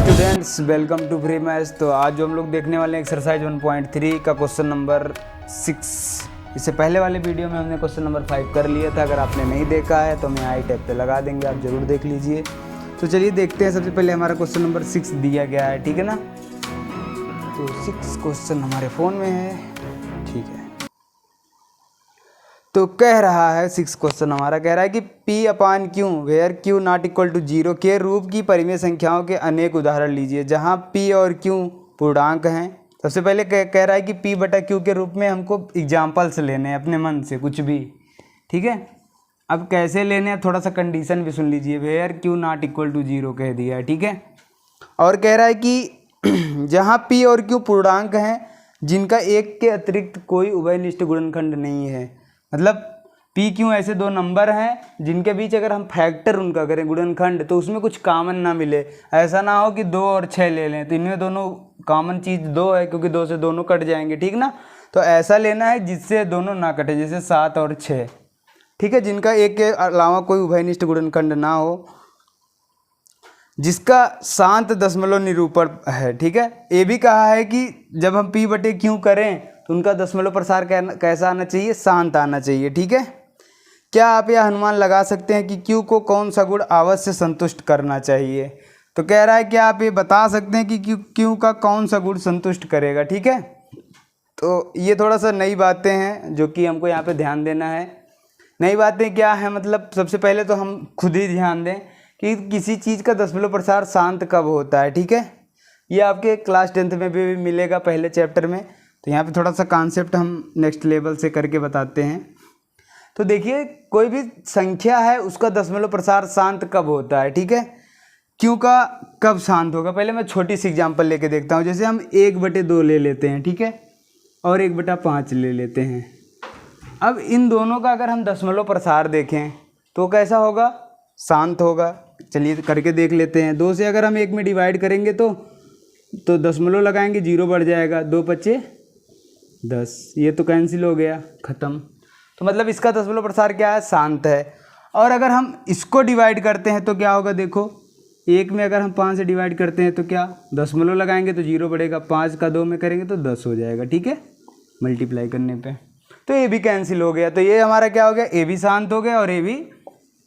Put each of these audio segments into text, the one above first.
Students, welcome to free maths. तो आज जो हम लोग देखने वाले हैं एक्सरसाइज 1.3 का क्वेश्चन नंबर 6। इससे पहले वाले वीडियो में हमने क्वेश्चन नंबर 5 कर लिया था। अगर आपने नहीं देखा है तो मैं आई टैब पे लगा देंगे, आप ज़रूर देख लीजिए। तो चलिए देखते हैं। सबसे पहले हमारा क्वेश्चन नंबर 6 दिया गया है, ठीक है ना। तो 6 क्वेश्चन हमारे फ़ोन में है, ठीक है। तो कह रहा है 6 क्वेश्चन हमारा कह रहा है कि P upon Q where Q not equal to 0 के रूप की परिमेय संख्याओं के अनेक उदाहरण लीजिए जहां P और Q पूर्णांक हैं। सबसे पहले कह रहा है कि P बटा Q के रूप में हमको एग्जाम्पल्स लेने हैं अपने मन से कुछ भी, ठीक है। अब कैसे लेने हैं, थोड़ा सा कंडीशन भी सुन लीजिए। Where Q not equal to 0 कह दिया है, ठीक है। और कह रहा है कि जहाँ P और Q पूर्णांक हैं जिनका एक के अतिरिक्त कोई उभयनिष्ठ गुणनखंड नहीं है। मतलब P Q ऐसे दो नंबर हैं जिनके बीच अगर हम फैक्टर उनका करें गुणनखंड तो उसमें कुछ कॉमन ना मिले। ऐसा ना हो कि 2 और 6 ले लें तो इनमें दोनों कॉमन चीज़ 2 है, क्योंकि 2 से दोनों कट जाएंगे, ठीक ना। तो ऐसा लेना है जिससे दोनों ना कटे, जैसे 7 और 6, ठीक है। जिनका एक के अलावा कोई उभयनिष्ठ गुणनखंड ना हो, जिसका शांत दशमलव निरूपण है, ठीक है। ये भी कहा है कि जब हम P बटे Q करें तो उनका दशमलव प्रसार कैसा आना चाहिए, शांत आना चाहिए, ठीक है। क्या आप यह अनुमान लगा सकते हैं कि Q को कौन सा गुण अवश्य संतुष्ट करना चाहिए। तो कह रहा है कि आप ये बता सकते हैं कि Q का कौन सा गुण संतुष्ट करेगा, ठीक है। तो ये थोड़ा सा नई बातें हैं जो कि हमको यहाँ पे ध्यान देना है। नई बातें क्या है, मतलब सबसे पहले तो हम खुद ही ध्यान दें कि किसी चीज़ का दशमलव प्रसार शांत कब होता है, ठीक है। ये आपके क्लास 10th में भी मिलेगा पहले चैप्टर में। तो यहाँ पे थोड़ा सा कॉन्सेप्ट हम नेक्स्ट लेवल से करके बताते हैं। तो देखिए, कोई भी संख्या है उसका दशमलव प्रसार शांत कब होता है, ठीक है। Q का कब शांत होगा, पहले मैं छोटी सी एग्जांपल लेके देखता हूँ। जैसे हम 1/2 ले लेते हैं, ठीक है, और 1/5 ले लेते हैं। अब इन दोनों का अगर हम दशमलव प्रसार देखें तो कैसा होगा, शांत होगा। चलिए करके देख लेते हैं। 2 से अगर हम 1 में डिवाइड करेंगे तो दशमलव लगाएंगे, 0 बढ़ जाएगा, 2 × 10, ये तो कैंसिल हो गया, ख़त्म। तो मतलब इसका दशमलव प्रसार क्या है, शांत है। और अगर हम इसको डिवाइड करते हैं तो क्या होगा, देखो 1 में अगर हम 5 से डिवाइड करते हैं तो क्या, दशमलव लगाएंगे तो 0 बढ़ेगा, 5 का 2 में करेंगे तो 10 हो जाएगा, ठीक है, मल्टीप्लाई करने पे। तो ये भी कैंसिल हो गया। तो ये हमारा क्या हो गया, ए भी शांत हो गया और ए भी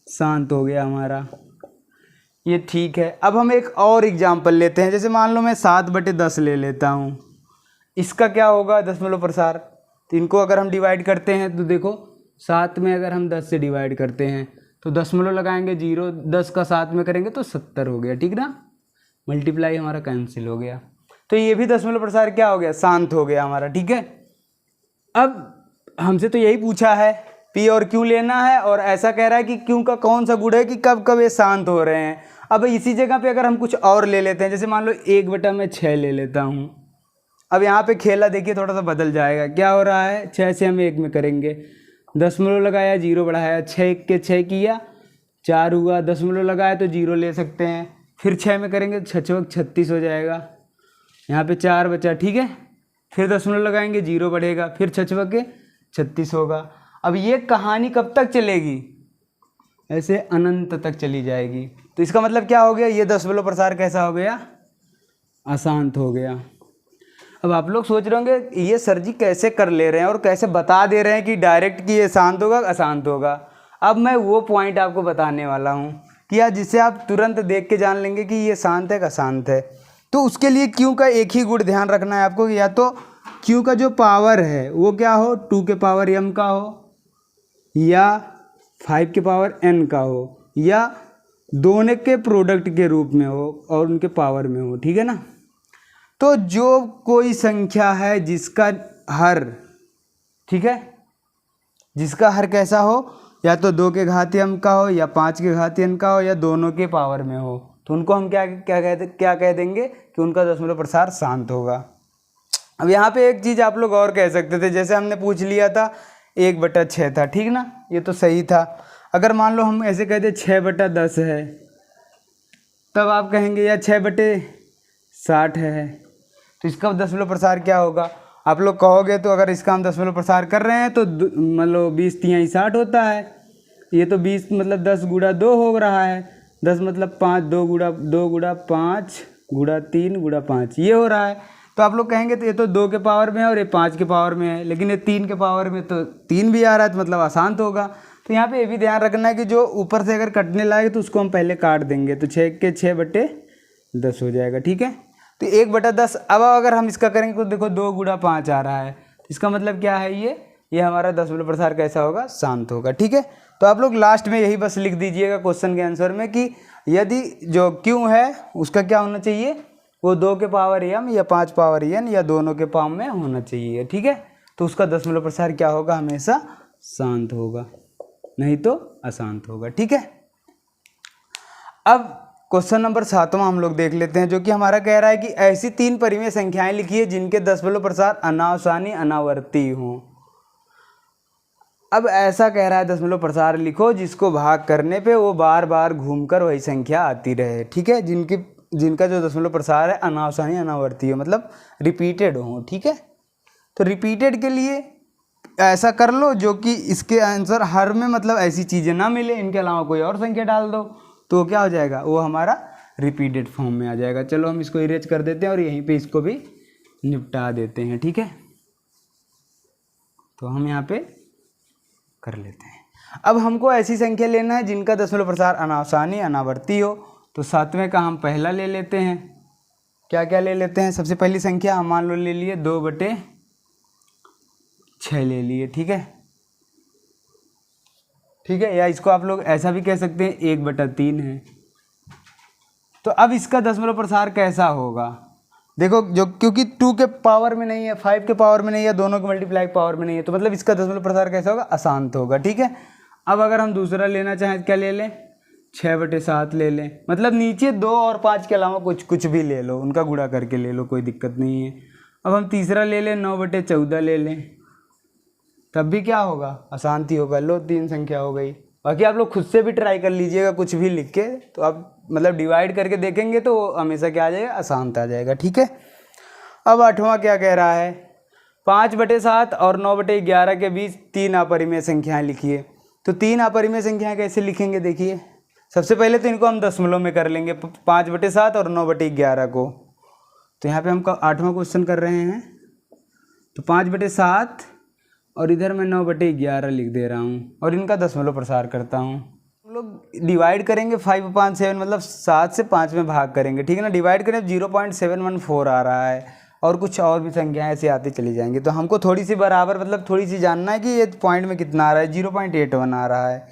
शांत हो गया हमारा, ये ठीक है। अब हम एक और एग्जाम्पल लेते हैं। जैसे मान लो मैं 7/10 ले लेता हूँ, इसका क्या होगा दशमलव प्रसार। तो इनको अगर हम डिवाइड करते हैं तो देखो 7 में अगर हम 10 से डिवाइड करते हैं तो दशमलव लगाएंगे 0, 10 का 7 में करेंगे तो 70 हो गया, ठीक ना, मल्टीप्लाई हमारा कैंसिल हो गया। तो ये भी दशमलव प्रसार क्या हो गया, शांत हो गया हमारा, ठीक है। अब हमसे तो यही पूछा है, P और Q लेना है और ऐसा कह रहा है कि Q का कौन सा गुण है कि कब कब ये शांत हो रहे हैं। अब इसी जगह पे अगर हम कुछ और ले लेते हैं, जैसे मान लो 1/6 ले लेता हूँ। अब यहाँ पे खेला देखिए थोड़ा सा बदल जाएगा। क्या हो रहा है, 6 से हम 1 में करेंगे, दशमलव लगाया, 0 बढ़ाया, 6 के 6 किया, 4 हुआ, दशमलव लगाया तो 0 ले सकते हैं। फिर 6 में करेंगे, 6 36 हो जाएगा, यहाँ पे 4 बचा, ठीक है। फिर दशमलव लगाएंगे, 0 बढ़ेगा, फिर 6 के 36 होगा। अब ये कहानी कब तक चलेगी, ऐसे अनंत तक चली जाएगी। तो इसका मतलब क्या हो गया, ये दशमलव प्रसार कैसा हो गया, अशांत हो गया। अब आप लोग सोच रहे होंगे ये सर जी कैसे कर ले रहे हैं और कैसे बता दे रहे हैं कि डायरेक्ट कि ये शांत होगा अशांत होगा। अब मैं वो पॉइंट आपको बताने वाला हूँ कि यार जिससे आप तुरंत देख के जान लेंगे कि ये शांत है कि अशांत है। तो उसके लिए Q का एक ही गुण ध्यान रखना है आपको, या तो Q का जो पावर है वो क्या हो, 2 के पावर m का हो, या 5 के पावर n का हो, या दोनों के प्रोडक्ट के रूप में हो और उनके पावर में हो, ठीक है ना। तो जो कोई संख्या है जिसका हर, ठीक है, जिसका हर कैसा हो, या तो 2 के घातीय m का हो, या 5 के घातीय n का हो, या दोनों के पावर में हो, तो उनको हम क्या कह देंगे कि उनका दशमलव प्रसार शांत होगा। अब यहाँ पे एक चीज़ आप लोग और कह सकते थे, जैसे हमने पूछ लिया था 1/6 था, ठीक ना, ये तो सही था। अगर मान लो हम ऐसे कहते 6/10 है, तब आप कहेंगे या 6/60 है, तो इसका दशमलव प्रसार क्या होगा, आप लोग कहोगे। तो अगर इसका हम दशमलव प्रसार कर रहे हैं तो मतलब 20 × 60 होता है। ये तो 20 मतलब 10 × 2 हो रहा है, 10 मतलब 5, 2 × 5 गुणा 3 गुणा 5 ये हो रहा है। तो आप लोग कहेंगे तो ये तो 2 के पावर में है और ये 5 के पावर में है, लेकिन ये 3 के पावर में तो 3 भी आ रहा है, तो मतलब आसान तो होगा। तो यहाँ पे ये भी ध्यान रखना है कि जो ऊपर से अगर कटने लागे तो उसको हम पहले काट देंगे, तो 6 के 6/10 हो जाएगा। ठीक है, तो 1/10। अब अगर हम इसका करेंगे तो देखो 2 गुणा 5 आ रहा है, इसका मतलब क्या है, ये हमारा दशमलव प्रसार कैसा होगा, शांत होगा। ठीक है, तो आप लोग लास्ट में यही बस लिख दीजिएगा क्वेश्चन के आंसर में कि यदि जो क्यों है उसका क्या होना चाहिए, वो 2 के पावर m या 5 पावर n या दोनों के पावर में होना चाहिए। ठीक है, तो उसका दशमलव प्रसार क्या होगा, हमेशा शांत होगा, नहीं तो अशांत होगा। ठीक है, अब क्वेश्चन नंबर 7वां हम लोग देख लेते हैं, जो कि हमारा कह रहा है कि ऐसी 3 परिमेय संख्याएं लिखिए जिनके दशमलव प्रसार अनावसानी अनावर्ती हों। अब ऐसा कह रहा है दशमलव प्रसार लिखो जिसको भाग करने पे वो बार बार घूमकर वही संख्या आती रहे। ठीक है, जिनका जो दशमलव प्रसार है अनावसानी अनावर्ती हो, मतलब रिपीटेड हो। ठीक है, तो रिपीटेड के लिए ऐसा कर लो जो कि इसके आंसर हर में मतलब ऐसी चीज़ें ना मिले, इनके अलावा कोई और संख्या डाल दो, तो क्या हो जाएगा, वो हमारा रिपीटेड फॉर्म में आ जाएगा। चलो हम इसको इरेज कर देते हैं और यहीं पे इसको भी निपटा देते हैं। ठीक है, तो हम यहाँ पे कर लेते हैं। अब हमको ऐसी संख्या लेना है जिनका दशमलव प्रसार अनावसानी अनावर्ती हो, तो 7वें का हम पहला ले लेते हैं। क्या क्या ले लेते हैं, सबसे पहली संख्या हम मान लो ले लिए 2/6 ले लिए। ठीक है, ठीक है, या इसको आप लोग ऐसा भी कह सकते हैं 1/3 है। तो अब इसका दशमलव प्रसार कैसा होगा, देखो जो क्योंकि 2 के पावर में नहीं है, 5 के पावर में नहीं है, दोनों के मल्टीप्लाई पावर में नहीं है, तो मतलब इसका दशमलव प्रसार कैसा होगा, अशांत होगा। ठीक है, अब अगर हम दूसरा लेना चाहें क्या ले लें, 6/7 ले लें, मतलब नीचे 2 और 5 के अलावा कुछ भी ले लो, उनका गुणा करके ले लो, कोई दिक्कत नहीं है। अब हम तीसरा ले लें 9/14 ले लें, तब भी क्या होगा, अशांति होगा। लो 3 संख्या हो गई। बाकी आप लोग खुद से भी ट्राई कर लीजिएगा कुछ भी लिख के, तो आप मतलब डिवाइड करके देखेंगे तो हमेशा क्या आ जाएगा, अशांत आ जाएगा। ठीक है, अब 8वां क्या कह रहा है, 5/7 और 9/11 के बीच 3 अपरिमेय संख्याएं लिखिए। तो 3 अपरिमेय संख्याएं कैसे लिखेंगे, देखिए सबसे पहले तो इनको हम दशमलव में कर लेंगे, 5/7 और 9/11 को। तो यहाँ पे हम 8वां क्वेश्चन कर रहे हैं, तो 5/7 और इधर मैं 9/11 लिख दे रहा हूँ और इनका दशमलव प्रसार करता हूँ। हम लोग डिवाइड करेंगे 5/7 मतलब 7 से 5 में भाग करेंगे। ठीक है ना, डिवाइड करें 0.714 आ रहा है और कुछ और भी संख्याएं ऐसे आती चली जाएंगी। तो हमको थोड़ी सी बराबर मतलब थोड़ी सी जानना है कि ये पॉइंट में कितना आ रहा है, 0.81 आ रहा है।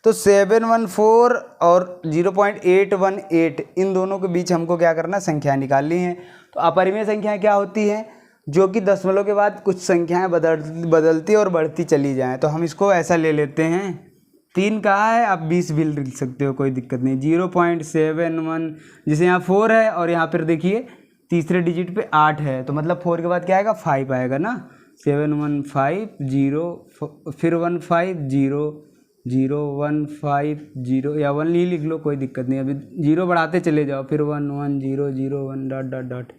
तो 714 और 0.818 इन दोनों के बीच हमको क्या करना है, संख्या निकालनी है। तो अपरिमेय संख्याएं क्या होती हैं, जो कि दशमलव के बाद कुछ संख्याएं बदलती और बढ़ती चली जाएं। तो हम इसको ऐसा ले लेते हैं, 3 कहा है, आप 20 भी लिख सकते हो, कोई दिक्कत नहीं। 0.71 जैसे यहाँ 4 है और यहाँ पर देखिए तीसरे डिजिट पे 8 है, तो मतलब 4 के बाद क्या आएगा, 5 आएगा ना। 7150 फिर 150 या 1 ही लिख लो, कोई दिक्कत नहीं। अभी 0 बढ़ाते चले जाओ, फिर 1101 डॉट डॉट डॉट,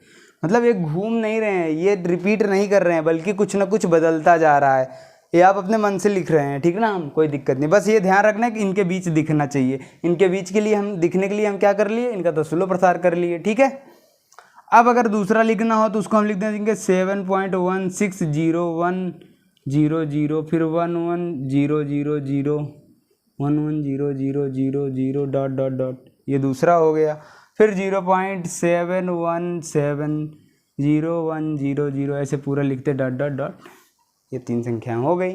मतलब ये घूम नहीं रहे हैं, ये रिपीट नहीं कर रहे हैं, बल्कि कुछ ना कुछ बदलता जा रहा है। ये आप अपने मन से लिख रहे हैं, ठीक ना, हम कोई दिक्कत नहीं। बस ये ध्यान रखना है कि इनके बीच दिखना चाहिए। इनके बीच के लिए हम दिखने के लिए हम क्या कर लिए, इनका दशमलव प्रसार कर लिए। ठीक है, अब अगर दूसरा लिखना हो तो उसको हम लिख देंगे 7.160100 फिर 110000 डॉट डॉट डॉट, ये दूसरा हो गया। फिर 0.71101000 ऐसे पूरा लिखते डॉट डॉट डॉट, ये 3 संख्याएं हो गई।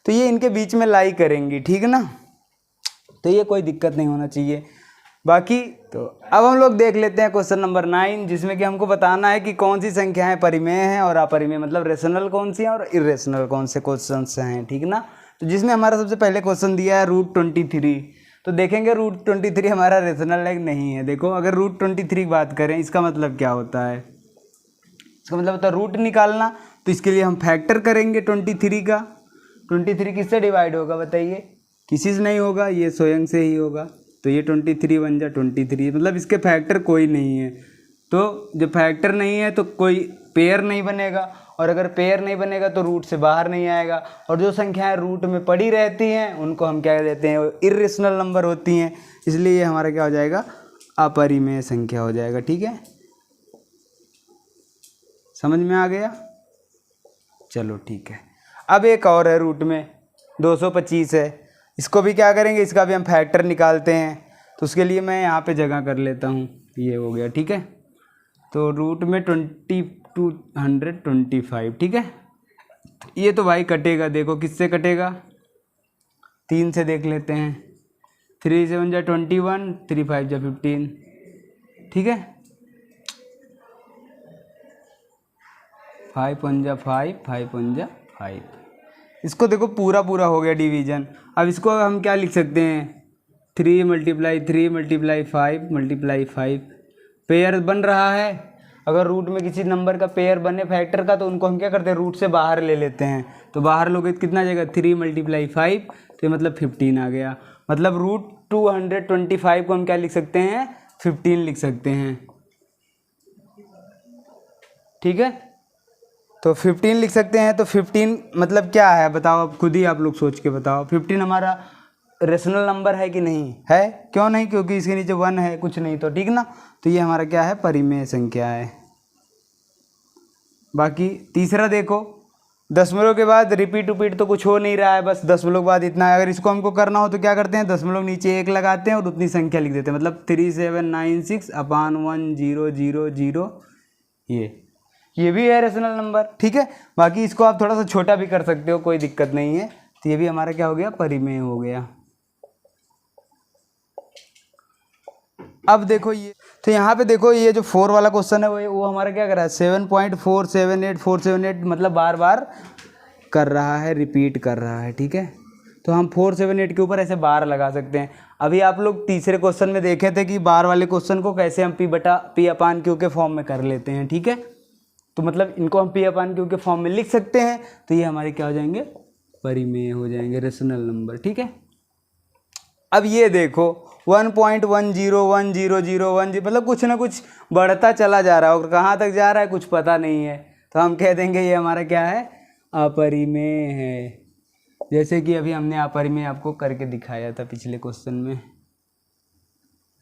तो ये इनके बीच में लाई करेंगी, ठीक है ना, तो ये कोई दिक्कत नहीं होना चाहिए। बाकी तो अब हम लोग देख लेते हैं क्वेश्चन नंबर 9, जिसमें कि हमको बताना है कि कौन सी संख्याएं परिमेय हैं और अपरिमेय, मतलब रेशनल कौन सी हैं और इरेशनल कौन से क्वेश्चन हैं, ठीक ना। तो जिसमें हमारा सबसे पहले क्वेश्चन दिया है √23, तो देखेंगे √23 हमारा रेशनल है नहीं है। देखो अगर √23 की बात करें, इसका मतलब क्या होता है, इसका मतलब होता है रूट निकालना। तो इसके लिए हम फैक्टर करेंगे 23 का। 23 किससे डिवाइड होगा बताइए, किसी से नहीं होगा, ये स्वयं से ही होगा। तो ये 23 बन जा 23, मतलब इसके फैक्टर कोई नहीं है। तो जब फैक्टर नहीं है तो कोई पेयर नहीं बनेगा, और अगर पेयर नहीं बनेगा तो रूट से बाहर नहीं आएगा। और जो संख्याएं रूट में पड़ी रहती हैं उनको हम क्या कहते हैं, इर्रेशनल नंबर होती हैं। इसलिए ये हमारा क्या हो जाएगा, अपरिमेय संख्या हो जाएगा। ठीक है, समझ में आ गया? चलो ठीक है। अब एक और है रूट में 225 है, इसको भी क्या करेंगे, इसका भी हम फैक्टर निकालते हैं। तो उसके लिए मैं यहाँ पे जगह कर लेता हूँ, ये हो गया, ठीक है। तो रूट में 2225, ठीक है। ये तो भाई कटेगा, देखो किससे कटेगा, 3 से देख लेते हैं। 3 7 जा 21, 3 5 जा 15, ठीक है। 5 1 जा 5, 5 1 जा 5। इसको देखो पूरा पूरा हो गया डिवीजन। अब इसको हम क्या लिख सकते हैं, 3 × 3 × 5 × 5 पेयर बन रहा है। अगर रूट में किसी नंबर का पेयर बने फैक्टर का, तो उनको हम क्या करते हैं, रूट से बाहर ले लेते हैं। तो बाहर लोगे तो कितना आ जाएगा, 3 × 5, तो ये मतलब 15 आ गया। मतलब रूट 225 को हम क्या लिख सकते हैं, 15 लिख सकते हैं, ठीक है। तो 15 लिख सकते हैं। तो 15 मतलब क्या है बताओ, अब खुद ही आप लोग सोच के बताओ। 15 हमारा रेशनल नंबर है कि नहीं है? क्यों नहीं, क्योंकि इसके नीचे 1 है, कुछ नहीं तो, ठीक ना। तो ये हमारा क्या है, परिमेय संख्या है। बाकी तीसरा देखो, दशमलव के बाद रिपीट तो कुछ हो नहीं रहा है, बस दशमलव के बाद इतना है। अगर इसको हमको करना हो तो क्या करते हैं, दशमलव नीचे 1 लगाते हैं और उतनी संख्या लिख देते हैं, मतलब 3796/1000। ये भी है रेशनल नंबर, ठीक है। बाकी इसको आप थोड़ा सा छोटा भी कर सकते हो, कोई दिक्कत नहीं है। तो ये भी हमारा क्या हो गया, परिमेय हो गया। अब देखो ये, तो यहाँ पे देखो ये जो 4 वाला क्वेश्चन है वो हमारा क्या कर रहा है, 7.478478, मतलब बार बार कर रहा है, रिपीट कर रहा है, ठीक है। तो हम 478 के ऊपर ऐसे बार लगा सकते हैं। अभी आप लोग तीसरे क्वेश्चन में देखे थे कि बार वाले क्वेश्चन को कैसे हम P/Q के फॉर्म में कर लेते हैं, ठीक है। तो मतलब इनको हम P/Q के फॉर्म में लिख सकते हैं। तो ये हमारे क्या हो जाएंगे, परिमेय हो जाएंगे, रेशनल नंबर, ठीक है। अब ये देखो 1.101001, मतलब कुछ ना कुछ बढ़ता चला जा रहा है, और कहाँ तक जा रहा है कुछ पता नहीं है। तो हम कह देंगे ये हमारा क्या है, अपरिमेय है। जैसे कि अभी हमने अपरिमेय आपको करके दिखाया था पिछले क्वेश्चन में,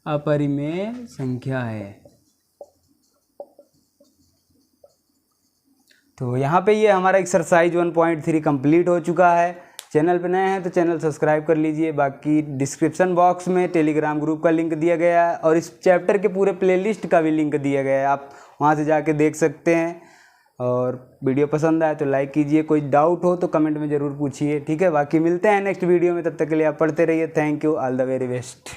अपरिमेय संख्या है। तो यहाँ पे ये हमारा एक्सरसाइज 1.3 कंप्लीट हो चुका है। चैनल पे नए हैं तो चैनल सब्सक्राइब कर लीजिए। बाकी डिस्क्रिप्शन बॉक्स में टेलीग्राम ग्रुप का लिंक दिया गया है, और इस चैप्टर के पूरे प्लेलिस्ट का भी लिंक दिया गया है, आप वहाँ से जाके देख सकते हैं। और वीडियो पसंद आए तो लाइक कीजिए, कोई डाउट हो तो कमेंट में ज़रूर पूछिए, ठीक है। बाकी मिलते हैं नेक्स्ट वीडियो में, तब तक के लिए आप पढ़ते रहिए। Thank you, all the very best.